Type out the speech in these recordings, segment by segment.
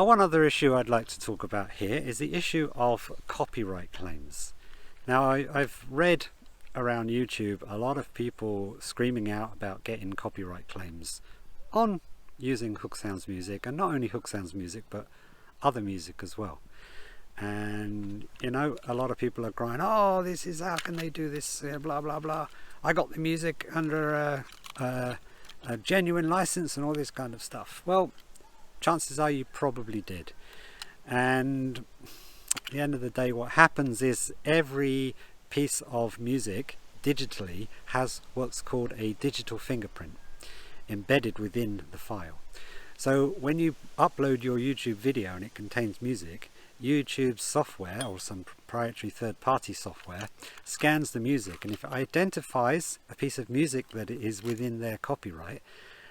One other issue I'd like to talk about here is the issue of copyright claims. Now, I've read around YouTube a lot of people screaming out about getting copyright claims on using Hooksounds music, and not only Hooksounds music but other music as well. And you know, a lot of people are crying, oh, this is, how can they do this, blah blah blah, I got the music under a genuine license and all this kind of stuff. Well, chances are you probably did. And at the end of the day, what happens is every piece of music digitally has what's called a digital fingerprint embedded within the file. So when you upload your YouTube video and it contains music, YouTube's software, or some proprietary third-party software, scans the music, and if it identifies a piece of music that is within their copyright,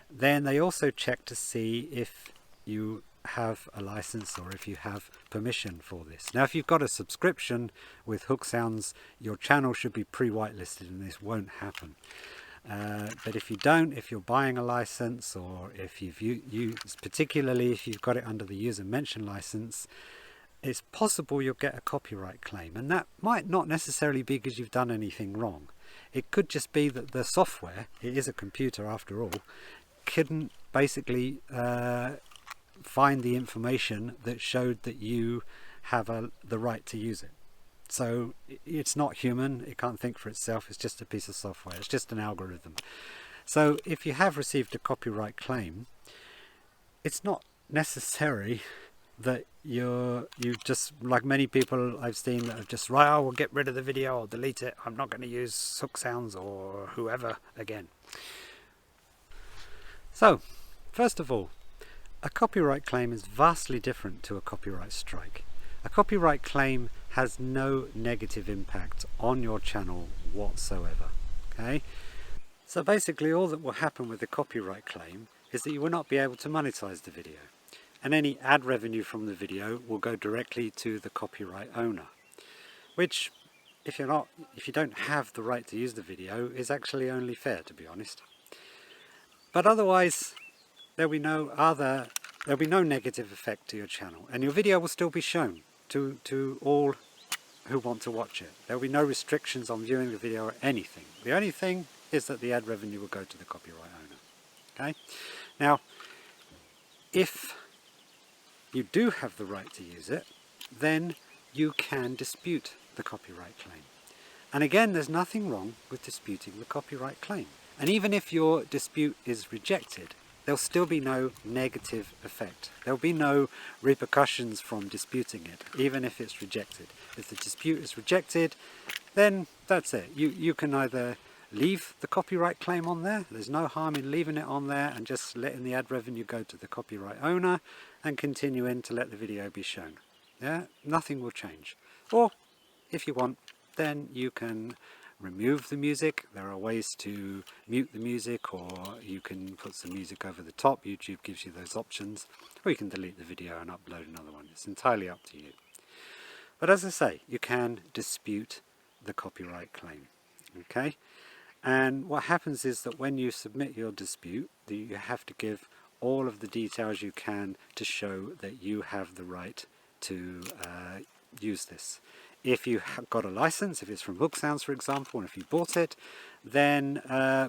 then they also check to see if you have a license or if you have permission for this. Now, if you've got a subscription with Hooksounds, your channel should be pre-whitelisted and this won't happen. But if you don't, if you're buying a license, or if you've used, particularly if you've got it under the user mention license, it's possible you'll get a copyright claim, and that might not necessarily be because you've done anything wrong. It could just be that the software, it is a computer after all, couldn't basically find the information that showed that you have the right to use it. So it's not human, it can't think for itself, it's just a piece of software, it's just an algorithm. So if you have received a copyright claim, it's not necessary that you just, like many people I've seen that have just, right, I will get rid of the video, I'll delete it, I'm not going to use Hooksounds or whoever again. So, first of all, a copyright claim is vastly different to a copyright strike. A copyright claim has no negative impact on your channel whatsoever. Okay? So basically all that will happen with the copyright claim is that you will not be able to monetize the video, and any ad revenue from the video will go directly to the copyright owner, which if you don't have the right to use the video is actually only fair, to be honest. But otherwise there'll be no negative effect to your channel, and your video will still be shown to all who want to watch it. There will be no restrictions on viewing the video or anything. The only thing is that the ad revenue will go to the copyright owner. Okay? Now, if you do have the right to use it, then you can dispute the copyright claim. And again, there's nothing wrong with disputing the copyright claim. And even if your dispute is rejected, there'll still be no negative effect. There'll be no repercussions from disputing it, even if it's rejected. If the dispute is rejected, then that's it. You can either leave the copyright claim on there, there's no harm in leaving it on there and just letting the ad revenue go to the copyright owner and continuing to let the video be shown. Yeah, nothing will change. Or if you want, then you can remove the music. There are ways to mute the music, or you can put some music over the top. YouTube gives you those options. Or you can delete the video and upload another one. It's entirely up to you. But as I say, you can dispute the copyright claim. Okay? And what happens is that when you submit your dispute, you have to give all of the details you can to show that you have the right to use this. If you have got a license, if it's from Hooksounds for example, and if you bought it, then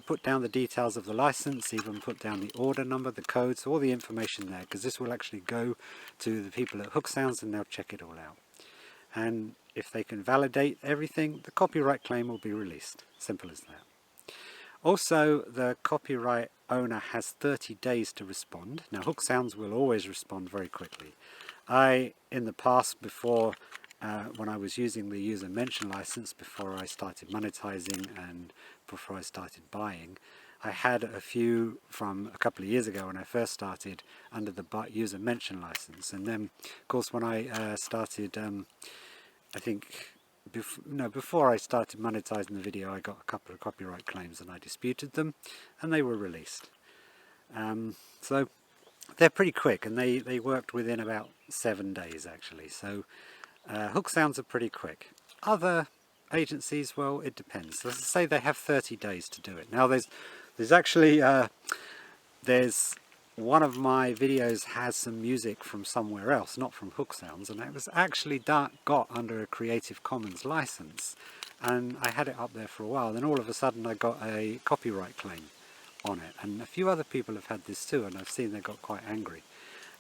put down the details of the license, even put down the order number, the codes, all the information there, because this will actually go to the people at Hooksounds and they'll check it all out. And if they can validate everything, the copyright claim will be released. Simple as that. Also, the copyright owner has 30 days to respond. Now, Hooksounds will always respond very quickly. In the past, before when I was using the user mention license, before I started monetizing and before I started buying, I had a few from a couple of years ago when I first started under the user mention license. And then, of course, when I started, I think, before I started monetizing the video, I got a couple of copyright claims and I disputed them and they were released. So they're pretty quick, and they worked within about 7 days actually. So Hooksounds are pretty quick. Other agencies, well, it depends. Let's say they have 30 days to do it. Now there's actually there's one of my videos has some music from somewhere else, not from Hooksounds, and it was actually got under a Creative Commons license, and I had it up there for a while. Then all of a sudden I got a copyright claim on it, and a few other people have had this too, and I've seen they got quite angry,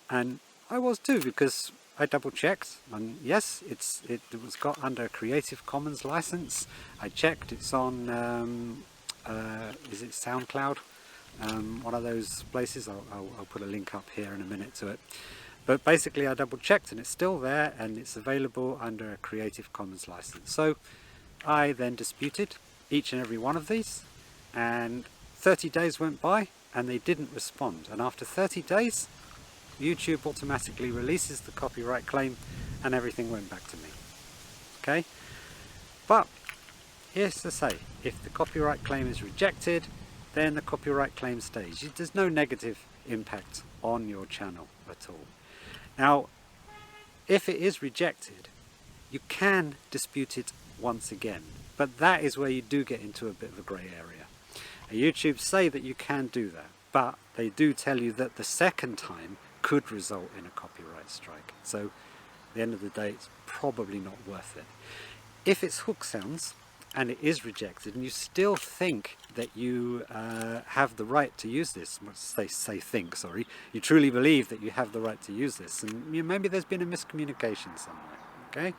and I was too, because I double checked, and yes, it was got under a Creative Commons license. I checked, it's on is it SoundCloud, one of those places. I'll put a link up here in a minute to it, but basically I double checked and it's still there and it's available under a Creative Commons license. So I then disputed each and every one of these, and 30 days went by and they didn't respond, and after 30 days YouTube automatically releases the copyright claim and everything went back to me. Okay, but here's to say, if the copyright claim is rejected, then the copyright claim stays. There's no negative impact on your channel at all. Now, if it is rejected, you can dispute it once again, but that is where you do get into a bit of a grey area. And YouTube say that you can do that, but they do tell you that the second time could result in a copyright strike. So at the end of the day, it's probably not worth it. If it's Hooksounds and it is rejected and you still think that you have the right to use this, you truly believe that you have the right to use this, and maybe there's been a miscommunication somewhere. Okay,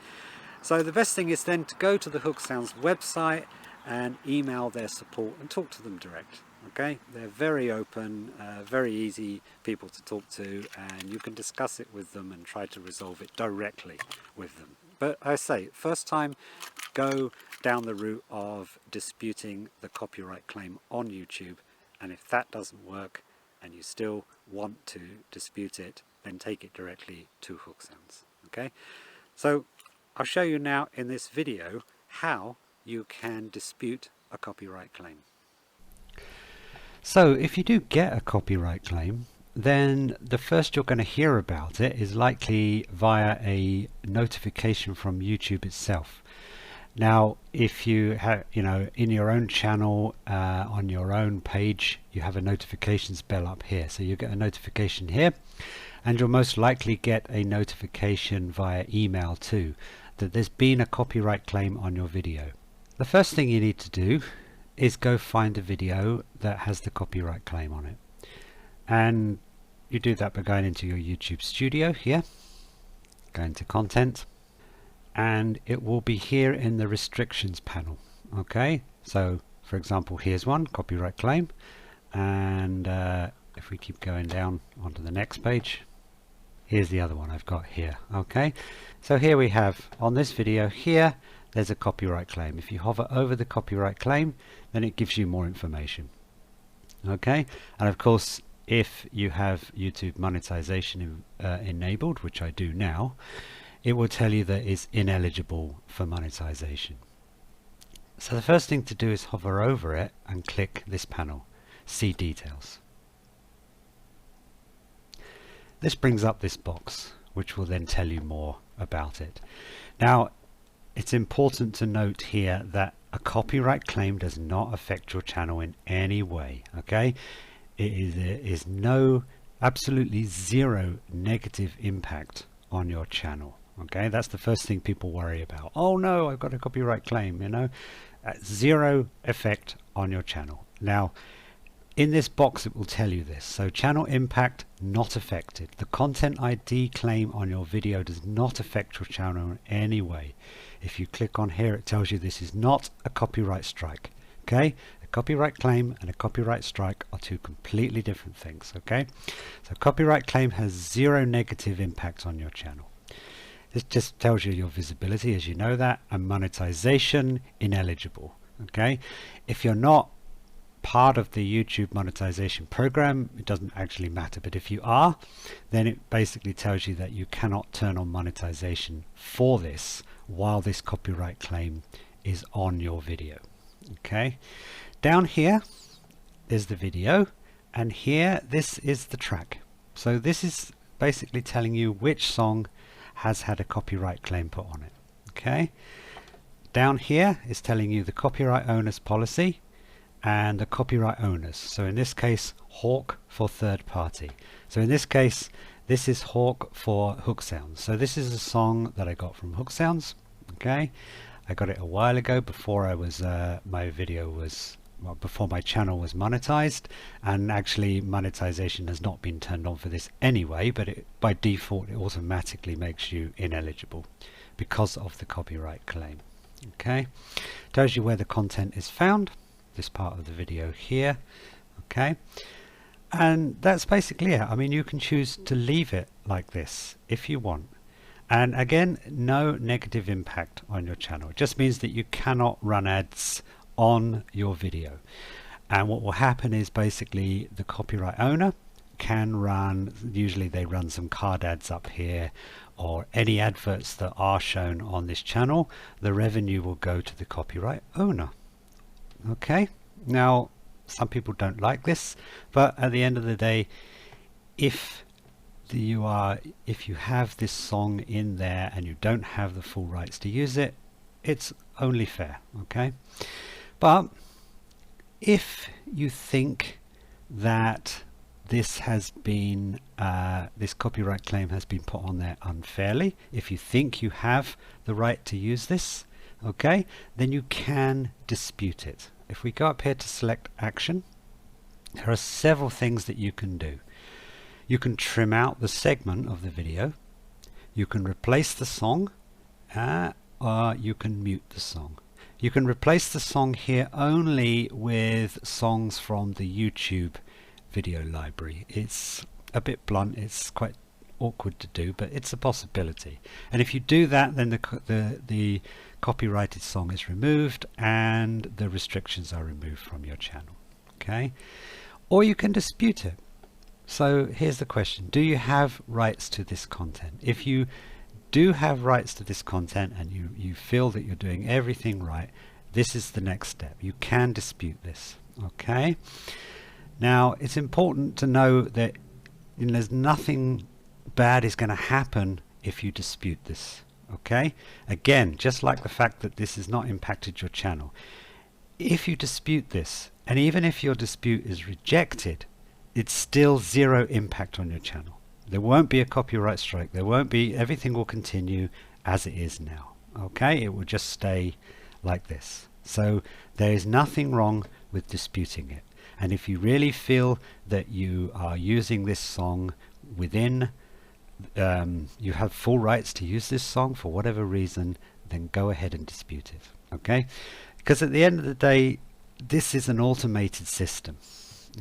so the best thing is then to go to the Hooksounds website and email their support and talk to them direct. Okay, they're very open, very easy people to talk to, and you can discuss it with them and try to resolve it directly with them. But I say, first time, go down the route of disputing the copyright claim on YouTube, and if that doesn't work and you still want to dispute it, then take it directly to Hooksounds. Okay, so I'll show you now in this video how you can dispute a copyright claim. So if you do get a copyright claim, then the first you're going to hear about it is likely via a notification from YouTube itself. Now, if you have, in your own channel, on your own page, you have a notifications bell up here. So you get a notification here, and you'll most likely get a notification via email too, that there's been a copyright claim on your video. The first thing you need to do is go find a video that has the copyright claim on it, and you do that by going into your YouTube studio here, going to content, and it will be here in the restrictions panel. Okay, so for example, here's one, copyright claim, and if we keep going down onto the next page, here's the other one I've got here. Okay, so here we have on this video here, there's a copyright claim. If you hover over the copyright claim, then it gives you more information. Okay, and of course, if you have YouTube monetization enabled, which I do now, it will tell you that it's ineligible for monetization. So the first thing to do is hover over it and click this panel, see details. This brings up this box, which will then tell you more about it. Now, it's important to note here that a copyright claim does not affect your channel in any way. Okay, there is no, absolutely zero negative impact on your channel. Okay, that's the first thing people worry about. Oh no, I've got a copyright claim, zero effect on your channel. Now, in this box it will tell you this. So channel impact not affected. The content ID claim on your video does not affect your channel in any way. If you click on here, it tells you this is not a copyright strike. Okay, a copyright claim and a copyright strike are two completely different things. Okay, so copyright claim has zero negative impact on your channel. This just tells you your visibility, as you know that, and monetization ineligible. Okay, if you're not part of the YouTube monetization program, it doesn't actually matter, but if you are, then it basically tells you that you cannot turn on monetization for this while this copyright claim is on your video. Okay, down here is the video, and here this is the track. So this is basically telling you which song has had a copyright claim put on it. Okay, down here is telling you the copyright owner's policy, and the copyright owners. So in this case, Hawk for third party. So in this case, this is Hawk for Hooksounds. So this is a song that I got from Hooksounds. Okay, I got it a while ago before I was my video was before my channel was monetized, and actually monetization has not been turned on for this anyway, but by default it automatically makes you ineligible because of the copyright claim. Okay, tells you where the content is found, this part of the video here. Okay, and that's basically it. I mean, you can choose to leave it like this if you want, and again, no negative impact on your channel. It just means that you cannot run ads on your video, and what will happen is basically the copyright owner can run, usually they run some card ads up here, or any adverts that are shown on this channel, the revenue will go to the copyright owner. Okay, now some people don't like this, but at the end of the day, if you have this song in there and you don't have the full rights to use it, it's only fair. Okay, but if you think that this has been this copyright claim has been put on there unfairly, if you think you have the right to use this, okay, then you can dispute it. If we go up here to select action, there are several things that you can do. You can trim out the segment of the video, you can replace the song, or you can mute the song. You can replace the song here only with songs from the YouTube video library. It's a bit blunt, it's quite awkward to do, but it's a possibility. And if you do that, then the copyrighted song is removed and the restrictions are removed from your channel. Okay, or you can dispute it. So here's the question: do you have rights to this content? If you do have rights to this content and you feel that you're doing everything right, this is the next step. You can dispute this. Okay, now it's important to know that there's nothing bad is going to happen if you dispute this. Okay, again, just like the fact that this has not impacted your channel, if you dispute this, and even if your dispute is rejected, it's still zero impact on your channel. There won't be a copyright strike, there won't be, everything will continue as it is now. Okay, it will just stay like this. So there is nothing wrong with disputing it. And if you really feel that you are using this song within, you have full rights to use this song for whatever reason, then go ahead and dispute it. Okay, because at the end of the day, this is an automated system.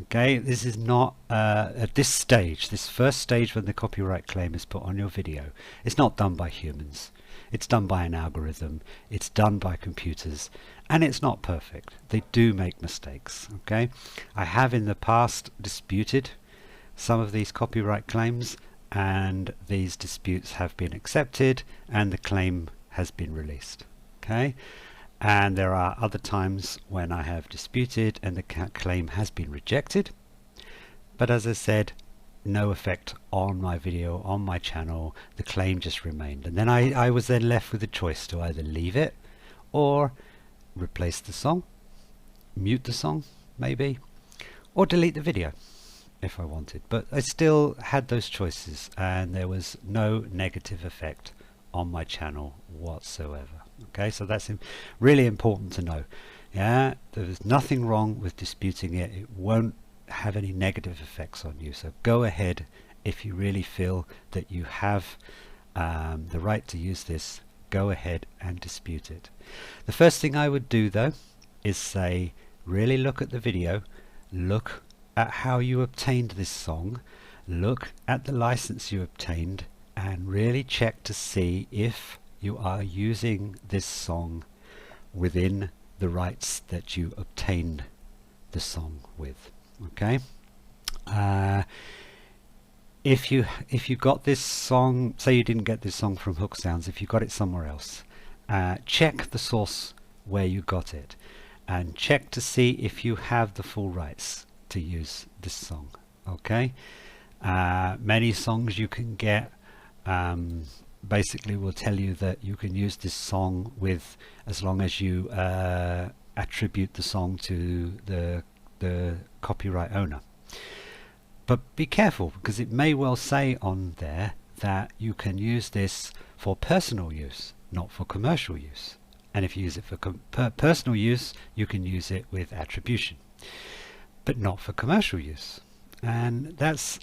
Okay, this is not at this stage, this first stage when the copyright claim is put on your video, it's not done by humans, it's done by an algorithm, it's done by computers, and it's not perfect. They do make mistakes. Okay, I have in the past disputed some of these copyright claims, and these disputes have been accepted and the claim has been released. Okay, and there are other times when I have disputed and the claim has been rejected, but as I said, no effect on my video, on my channel. The claim just remained, and then I was then left with a choice to either leave it or replace the song, mute the song maybe, or delete the video if I wanted. But I still had those choices and there was no negative effect on my channel whatsoever. Okay, so that's really important to know. Yeah, there's nothing wrong with disputing it. It won't have any negative effects on you. So go ahead if you really feel that you have the right to use this. Go ahead and dispute it. The first thing I would do though is say, really look at the video, look at how you obtained this song, look at the license you obtained, and really check to see if you are using this song within the rights that you obtained the song with. Okay, if you got this song, say you didn't get this song from Hooksounds, if you got it somewhere else, check the source where you got it and check to see if you have the full rights to use this song. Okay, many songs you can get basically will tell you that you can use this song with, as long as you attribute the song to the copyright owner. But be careful, because it may well say on there that you can use this for personal use, not for commercial use. And if you use it for personal use, you can use it with attribution, but not for commercial use. And that's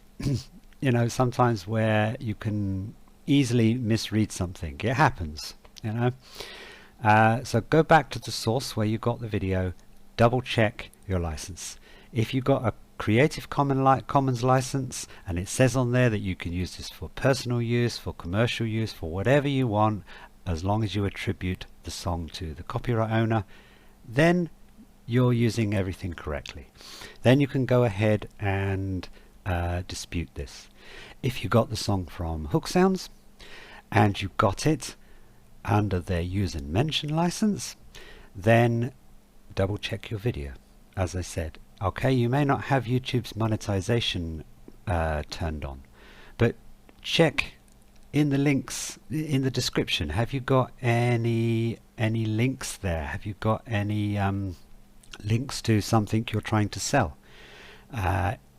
you know, sometimes where you can easily misread something. It happens, you know. So go back to the source where you got the video, double check your license. If you got a Creative Commons license and it says on there that you can use this for personal use, for commercial use, for whatever you want, as long as you attribute the song to the copyright owner, then you're using everything correctly. Then you can go ahead and dispute this. If you got the song from Hooksounds and you got it under their use and mention license, then double check your video. As I said, okay, you may not have YouTube's monetization turned on, but check in the links in the description. Have you got any links there? Have you got any links to something you're trying to sell?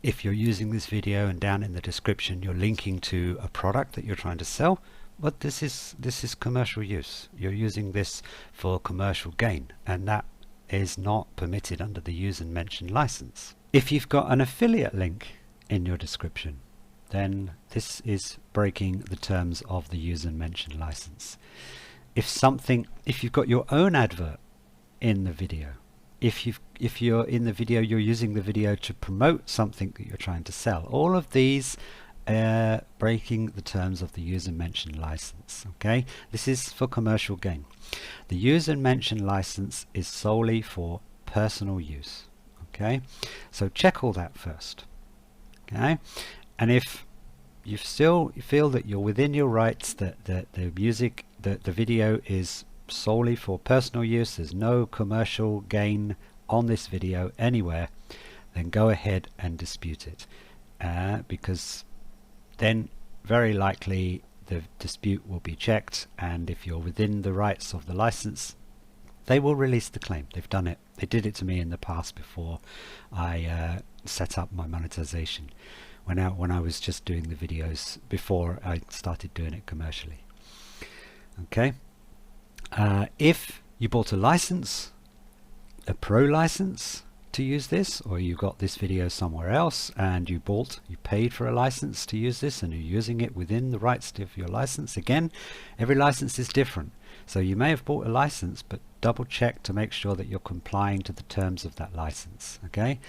If you're using this video and down in the description you're linking to a product that you're trying to sell, but this is commercial use. You're using this for commercial gain, and that is not permitted under the use and mention license. If you've got an affiliate link in your description, then this is breaking the terms of the use and mention license. If you've got your own advert in the video, if you're in the video, you're using the video to promote something that you're trying to sell, all of these breaking the terms of the use and mention license. Okay, this is for commercial gain. The use and mention license is solely for personal use. Okay, so check all that first. Okay, and if you still feel that you're within your rights, that the video is solely for personal use, there's no commercial gain on this video anywhere, then go ahead and dispute it, because then very likely the dispute will be checked, and if you're within the rights of the license, they will release the claim. They've done it. They did it to me in the past before I set up my monetization, when I was just doing the videos before I started doing it commercially. Okay, if you bought a license, a pro license to use this, or you got this video somewhere else and you paid for a license to use this and you're using it within the rights of your license, again, every license is different. So you may have bought a license, but double check to make sure that you're complying to the terms of that license. Okay,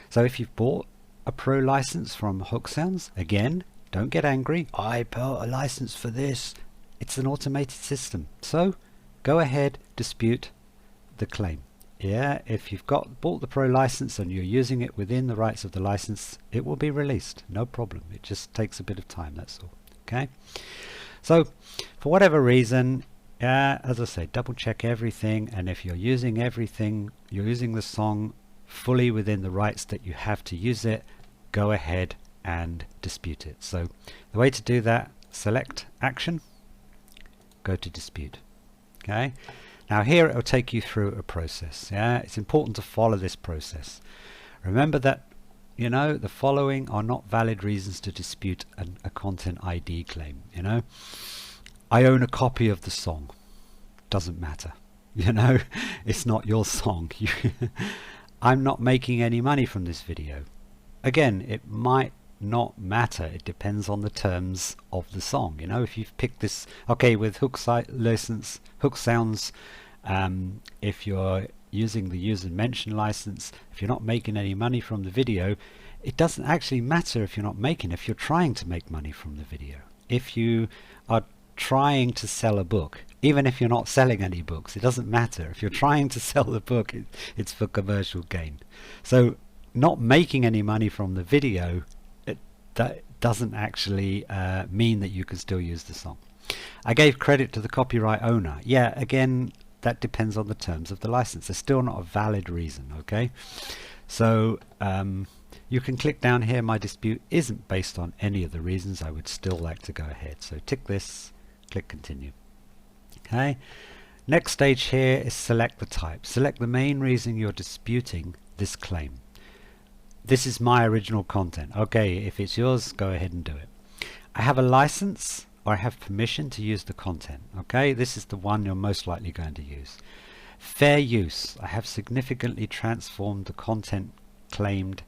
so if you've bought a pro license from Hooksounds, again, don't get angry. I bought a license for this. It's an automated system, so go ahead, dispute the claim. Yeah, if you've bought the pro license and you're using it within the rights of the license, it will be released, no problem. It just takes a bit of time, that's all. Okay, so for whatever reason, as I say, double check everything, and if you're using everything, you're using the song fully within the rights that you have to use it, go ahead and dispute it. So the way to do that, select action, go to dispute. Okay, now here it will take you through a process. Yeah, it's important to follow this process. Remember that, you know, the following are not valid reasons to dispute a content ID claim. You know, I own a copy of the song. Doesn't matter. You know, it's not your song. I'm not making any money from this video. Again, it might not matter. It depends on the terms of the song. You know, if you've picked this, okay, with Hooksounds, if you're using the use and mention license, if you're not making any money from the video, it doesn't actually matter if you're not making, if you're trying to make money from the video. If you are trying to sell a book, even if you're not selling any books, it doesn't matter. If you're trying to sell the book, it's for commercial gain. So not making any money from the video, that doesn't actually mean that you can still use the song. I gave credit to the copyright owner. Yeah, again, that depends on the terms of the license. It's still not a valid reason. Okay, so you can click down here. My dispute isn't based on any of the reasons. I would still like to go ahead. So tick this, click continue. Okay, Next stage here is select the type. Select the main reason you're disputing this claim. This is my original content. Okay, if it's yours, go ahead and do it. I have a license, or I have permission to use the content. Okay, this is the one you're most likely going to use. Fair use. I have significantly transformed the content claimed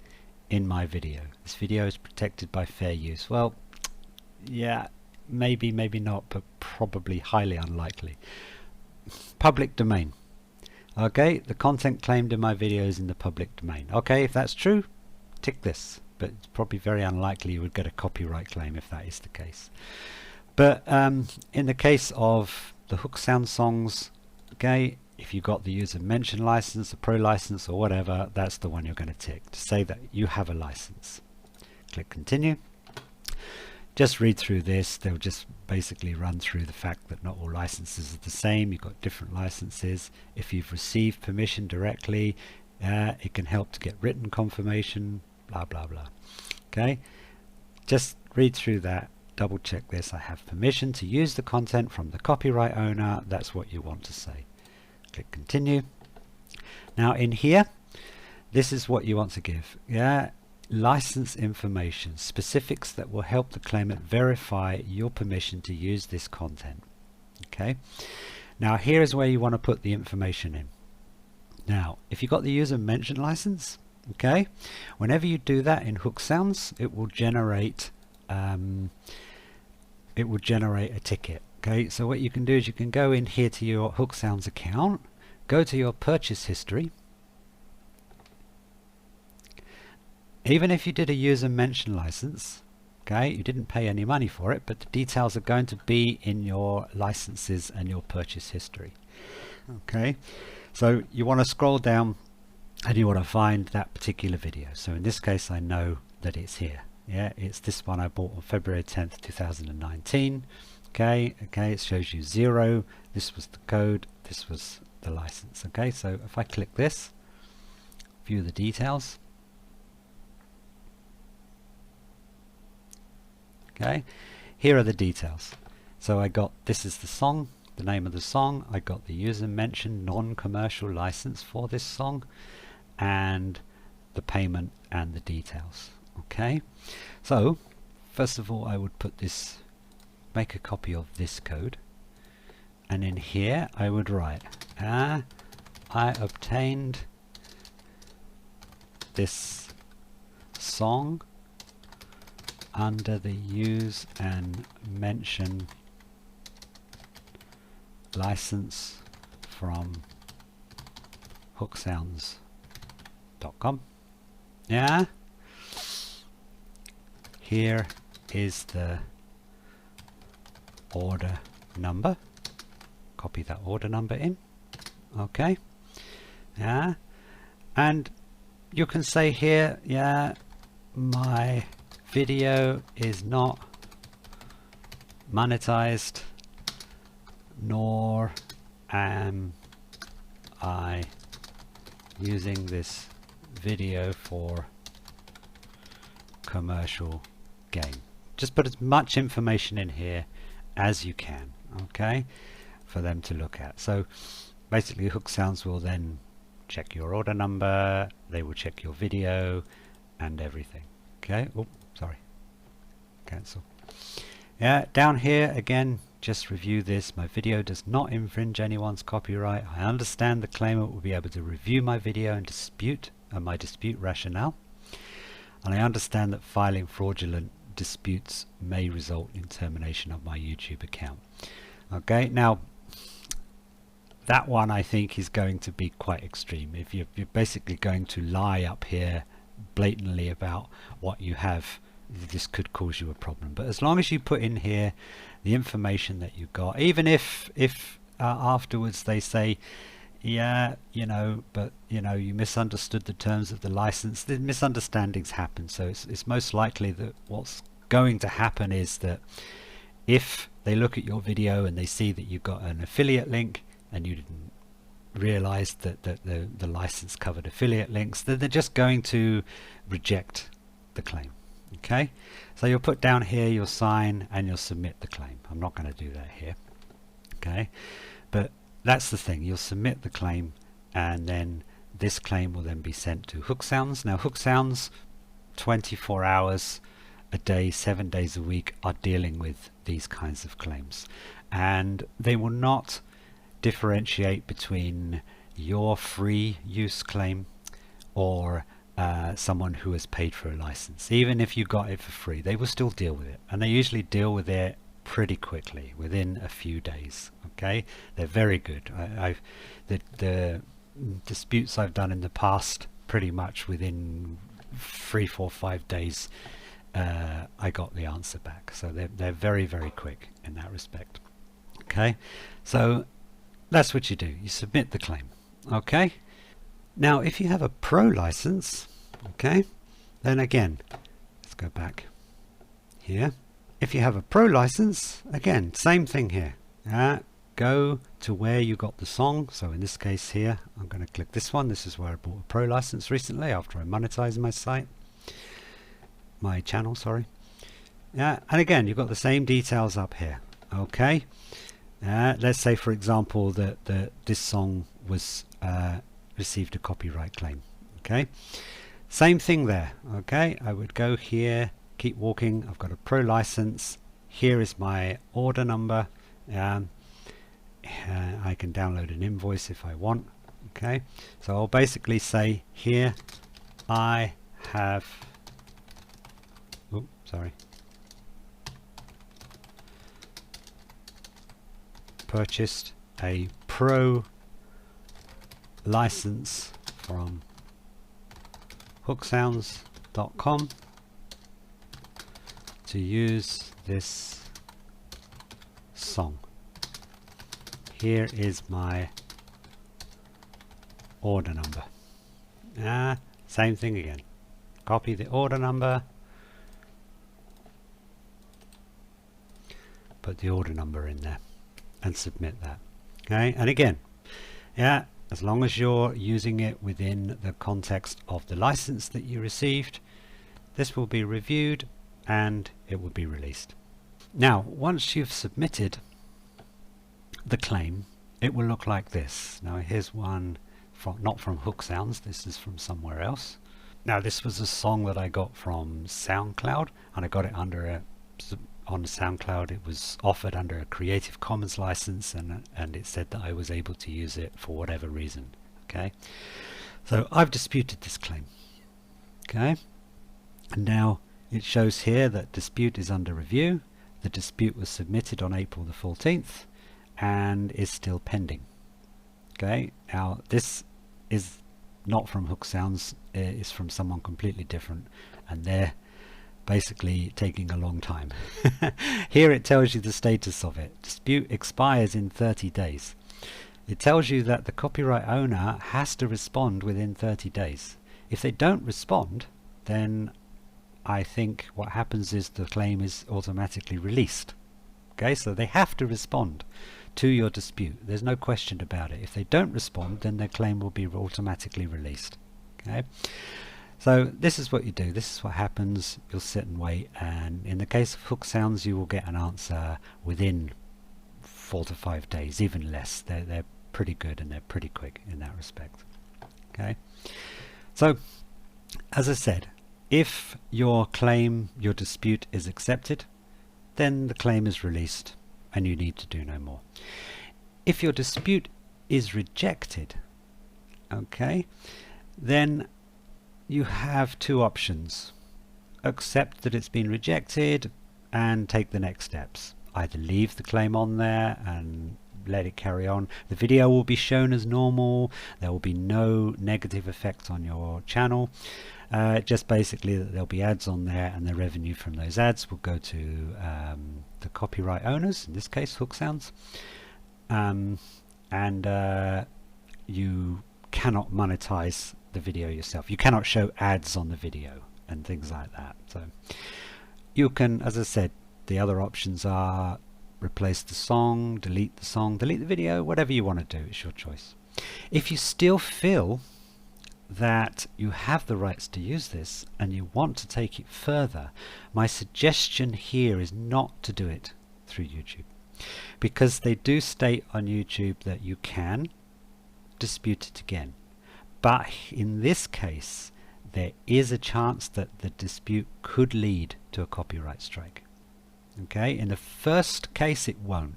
in my video. This video is protected by fair use. Well, yeah, maybe, maybe not, but probably highly unlikely. Public domain. Okay, the content claimed in my video is in the public domain. Okay, if that's true, tick this, but it's probably very unlikely you would get a copyright claim if that is the case. But in the case of the Hooksounds songs, okay, if you got the user mention license, a pro license or whatever, that's the one you're going to tick to say that you have a license. Click continue. Just read through this. They'll just basically run through the fact that not all licenses are the same. You've got different licenses. If you've received permission directly, it can help to get written confirmation, blah blah blah. Okay, just read through that, double check this. I have permission to use the content from the copyright owner. That's what you want to say. Click continue. Now in here, this is what you want to give. Yeah, license information, specifics that will help the claimant verify your permission to use this content. Okay, now here is where you want to put the information in. Now if you got the user mention license, okay, whenever you do that in Hooksounds, it will generate a ticket. Okay, so what you can do is you can go in here to your Hooksounds account, go to your purchase history. Even if you did a user mention license, okay, you didn't pay any money for it, but the details are going to be in your licenses and your purchase history. Okay, so you want to scroll down and you want to find that particular video. So in this case, I know that it's here. Yeah, it's this one I bought on February 10th 2019. Okay, it shows you 0. This was the code, this was the license. Okay, so if I click this, view the details. Okay, here are the details. So I got, this is the song, the name of the song. I got the user mentioned non-commercial license for this song, and the payment and the details. Okay, so first of all I would put this, make a copy of this code, and in here I would write I obtained this song under the use and mention license from hooksounds.com. Yeah, here is the order number. Copy that order number in. Okay, yeah, and you can say here, yeah, my video is not monetized, nor am I using this video for commercial gain. Just put as much information in here as you can, okay, for them to look at. So basically Hooksounds will then check your order number, they will check your video and everything. Okay, oh sorry, cancel. Yeah, down here again, just review this. My video does not infringe anyone's copyright. I understand the claimant will be able to review my video and dispute my dispute rationale, and I understand that filing fraudulent disputes may result in termination of my YouTube account. Okay, now that one I think is going to be quite extreme. If you're basically going to lie up here blatantly about what you have, this could cause you a problem. But as long as you put in here the information that you got, even if afterwards they say, yeah, you know, but you know, you misunderstood the terms of the license, the misunderstandings happen. So it's most likely that what's going to happen is that if they look at your video and they see that you've got an affiliate link and you didn't realize that the license covered affiliate links, then they're just going to reject the claim. Okay, so you'll put down here, you'll sign and you'll submit the claim. I'm not going to do that here. Okay, but that's the thing. You'll submit the claim, and then this claim will then be sent to Hooksounds. Now Hooksounds, 24 hours a day, 7 days a week, are dealing with these kinds of claims, and they will not differentiate between your free use claim or someone who has paid for a license. Even if you got it for free, they will still deal with it, and they usually deal with it pretty quickly, within a few days. Okay, they're very good. The disputes I've done in the past, pretty much within 3, 4, 5 days, I got the answer back. So they're very, very quick in that respect. Okay, so that's what you do. You submit the claim. Okay. Now, if you have a pro license, okay, then again, let's go back here. If you have a pro license, again, same thing here. Go to where you got the song. So in this case here, I'm going to click this one. This is where I bought a pro license recently after I monetized my channel, sorry. And again, you've got the same details up here. Okay. Let's say, for example, that this song was received a copyright claim. Okay, same thing there. Okay, I would go here, keep walking. I've got a pro license. Here is my order number. I can download an invoice if I want. Okay, so I'll basically say here, I have purchased a pro license from hooksounds.com to use this song. Here is my order number. Same thing again. Copy the order number, put the order number in there, and submit that. Okay, and again, as long as you're using it within the context of the license that you received, this will be reviewed and it will be released. Now, once you've submitted the claim, it will look like this. Now, here's one not from Hooksounds, this is from somewhere else. Now, this was a song that I got from SoundCloud, and I got it under on SoundCloud. It was offered under a Creative Commons license, and it said that I was able to use it for whatever reason. Okay, so I've disputed this claim. Okay, and now it shows here that dispute is under review. The dispute was submitted on April the 14th and is still pending. Okay, now this is not from Hooksounds, it's from someone completely different, and they're basically taking a long time. Here it tells you the status of it. Dispute expires in 30 days. It tells you that the copyright owner has to respond within 30 days. If they don't respond, then I think what happens is the claim is automatically released. Okay, so they have to respond to your dispute. There's no question about it. If they don't respond, then their claim will be automatically released. Okay, so this is what you do. This is what happens. You'll sit and wait, and in the case of Hooksounds, you will get an answer within 4 to 5 days, even less. They're pretty good and they're pretty quick in that respect. Okay, so as I said, if your dispute is accepted, then the claim is released and you need to do no more. If your dispute is rejected, okay, then you have two options. Accept that it's been rejected and take the next steps. Either leave the claim on there and let it carry on. The video will be shown as normal. There will be no negative effect on your channel. Just basically that there'll be ads on there, and the revenue from those ads will go to the copyright owners, in this case Hooksounds, and you cannot monetize the video yourself. You cannot show ads on the video and things like that. So you can, as I said, the other options are replace the song, delete the video, whatever you want to do. It's your choice. If you still feel that you have the rights to use this and you want to take it further, my suggestion here is not to do it through YouTube. because they do state on YouTube that you can dispute it again. But in this case, there is a chance that the dispute could lead to a copyright strike. Okay, in the first case it won't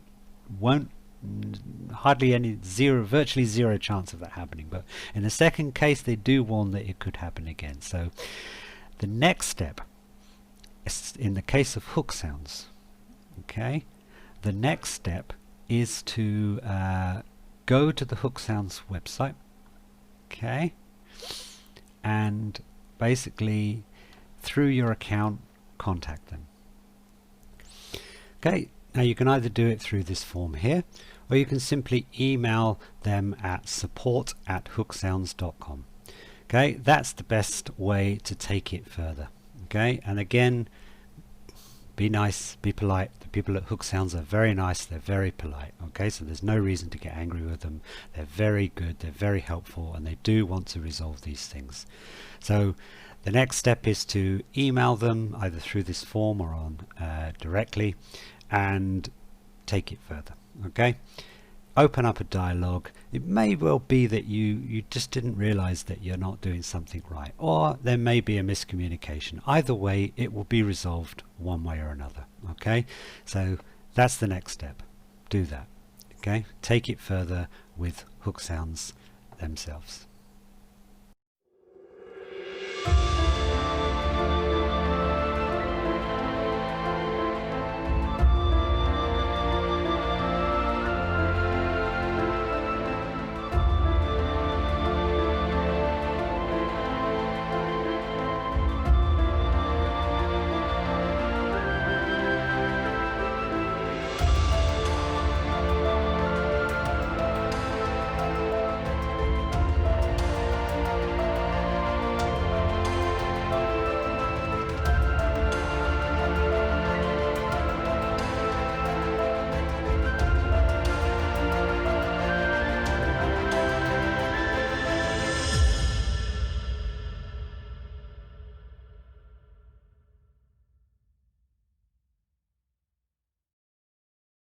hardly any, virtually zero chance of that happening, but in the second case they do warn that it could happen again. So the next step is, in the case of Hooksounds, okay, the next step is to go to the Hooksounds website, okay, and basically through your account contact them. Okay, now you can either do it through this form here, or you can simply email them at support@hooksounds.com. Okay, that's the best way to take it further. Okay, and again, be nice, be polite. The people at Hooksounds are very nice, they're very polite. Okay, so there's no reason to get angry with them. They're very good, they're very helpful, and they do want to resolve these things. So the next step is to email them either through this form or on directly, and take it further. Okay, open up a dialogue. It may well be that you just didn't realize that you're not doing something right, or there may be a miscommunication. Either way, it will be resolved one way or another. Okay, so that's the next step. Do that. Okay, take it further with Hooksounds themselves.